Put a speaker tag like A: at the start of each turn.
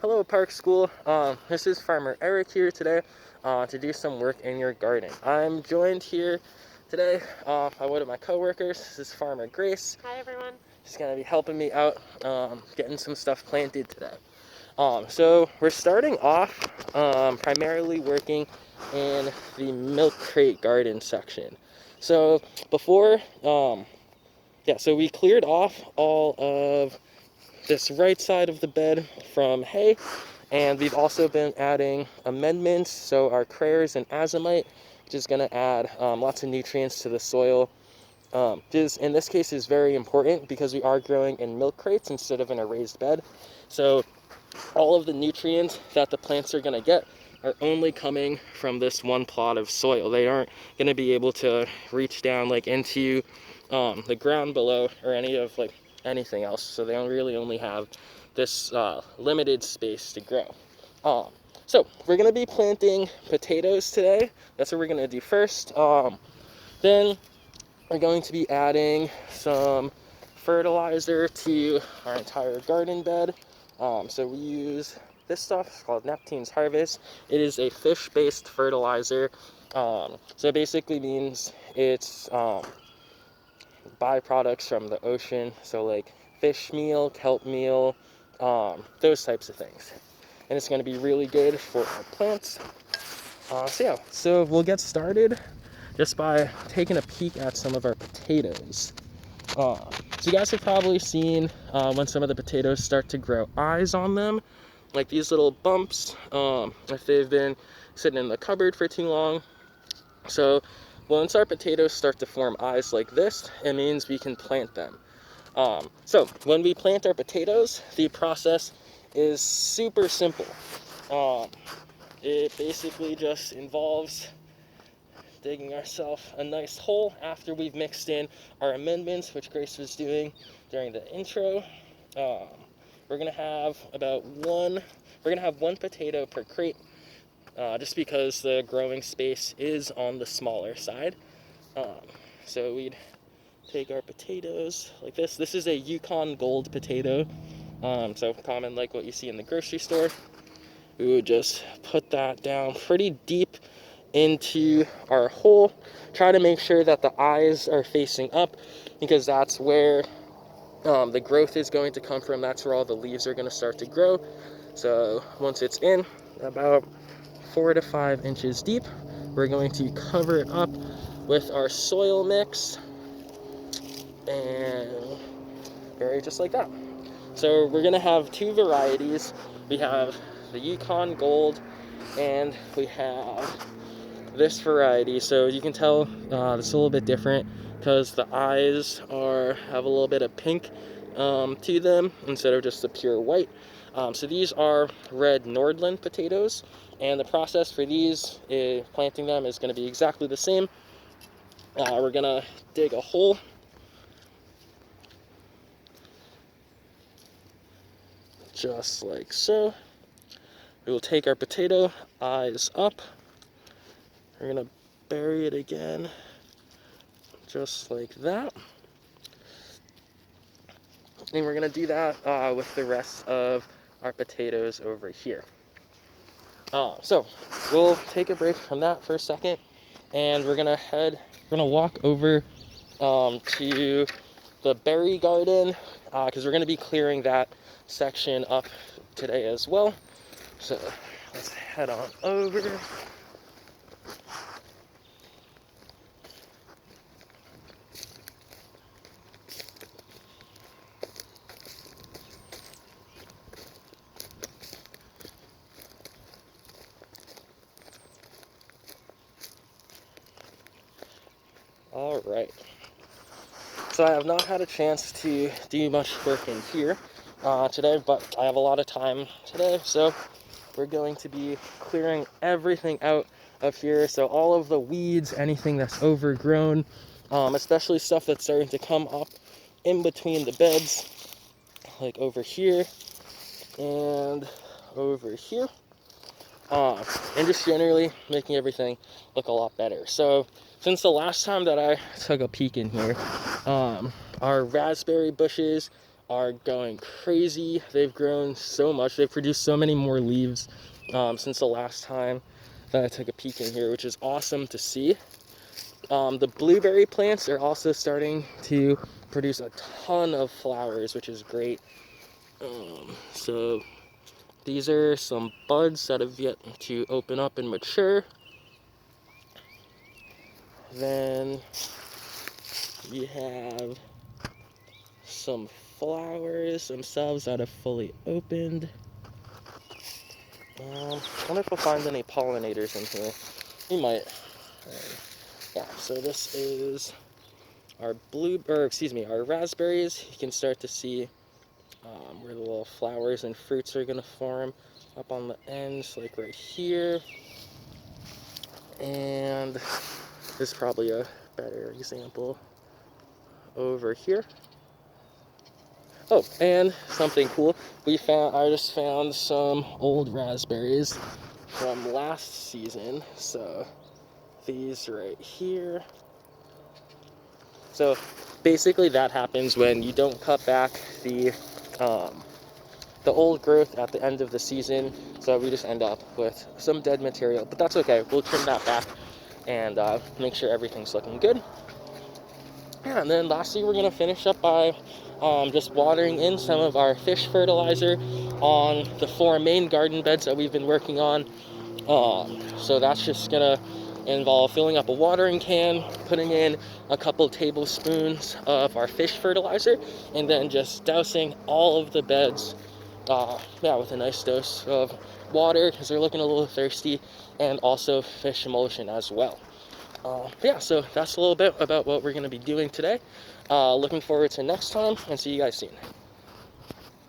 A: Hello, Park School. This is Farmer Eric here today to do some work in your garden. I'm joined here today by one of my coworkers. This is Farmer Grace.
B: Hi, everyone.
A: She's going to be helping me out getting some stuff planted today. So we're starting off primarily working in the milk crate garden section. So before, so we cleared off all of this right side of the bed from hay, and we've also been adding amendments, so our crayers and azomite, which is going to add lots of nutrients to the soil. This in this case is very important because we are growing in milk crates instead of in a raised bed, so all of the nutrients that the plants are going to get are only coming from this one plot of soil. They aren't going to be able to reach down into the ground below or anything else, so they don't really only have this limited space to grow. So we're going to be planting potatoes today. That's what we're going to do first. Then we're going to be adding some fertilizer to our entire garden bed. So we use this stuff. It's called Neptune's Harvest. It is a fish-based fertilizer. So it basically means it's byproducts from the ocean, so like fish meal, kelp meal, those types of things, and it's going to be really good for our plants. So we'll get started just by taking a peek at some of our potatoes. So you guys have probably seen when some of the potatoes start to grow eyes on them, like these little bumps, if they've been sitting in the cupboard for too long. So once our potatoes start to form eyes like this, it means we can plant them. So when we plant our potatoes, the process is super simple. It basically just involves digging ourselves a nice hole after we've mixed in our amendments, which Grace was doing during the intro. We're gonna have one potato per crate, just because the growing space is on the smaller side. So we'd take our potatoes like this. This is a Yukon Gold potato, so common like what you see in the grocery store. We would just put that down pretty deep into our hole. Try to make sure that the eyes are facing up, because that's where the growth is going to come from. That's where all the leaves are going to start to grow. So once it's in about 4 to 5 inches deep, we're going to cover it up with our soil mix and bury it just like that. So we're going to have two varieties. We have the Yukon Gold and we have this variety. So you can tell it's a little bit different because the eyes have a little bit of pink to them instead of just the pure white. So these are red Nordland potatoes, and the process for these planting them is going to be exactly the same. We're going to dig a hole just like so. We will take our potato, eyes up. We're going to bury it again just like that. And we're going to do that with the rest of our potatoes over here. So we'll take a break from that for a second, and we're going to walk over to the berry garden, because we're going to be clearing that section up today as well. So let's head on over. All right. So I have not had a chance to do much work in here today, but I have a lot of time today, so we're going to be clearing everything out of here. So all of the weeds, anything that's overgrown, especially stuff that's starting to come up in between the beds, like over here and over here, and just generally making everything look a lot better. So since the last time that I took a peek in here, our raspberry bushes are going crazy. They've grown so much. They've produced so many more leaves since the last time that I took a peek in here, which is awesome to see. The blueberry plants are also starting to produce a ton of flowers, which is great. So these are some buds that have yet to open up and mature. Then we have some flowers themselves that have fully opened. I wonder if we'll find any pollinators in here. We might. Yeah, so this is our our raspberries. You can start to see where the little flowers and fruits are going to form up on the ends, like right here. And this is probably a better example over here. Oh, and something cool. I just found some old raspberries from last season. So these right here. So basically that happens when you don't cut back the old growth at the end of the season, so we just end up with some dead material, but that's okay. We'll trim that back and make sure everything's looking good. Yeah, and then lastly, we're going to finish up by just watering in some of our fish fertilizer on the 4 main garden beds that we've been working on. So that's just going to involve filling up a watering can, putting in a couple tablespoons of our fish fertilizer, and then just dousing all of the beds with a nice dose of water because they're looking a little thirsty, and also fish emulsion as well. So that's a little bit about what we're going to be doing today. Looking forward to next time, and see you guys soon.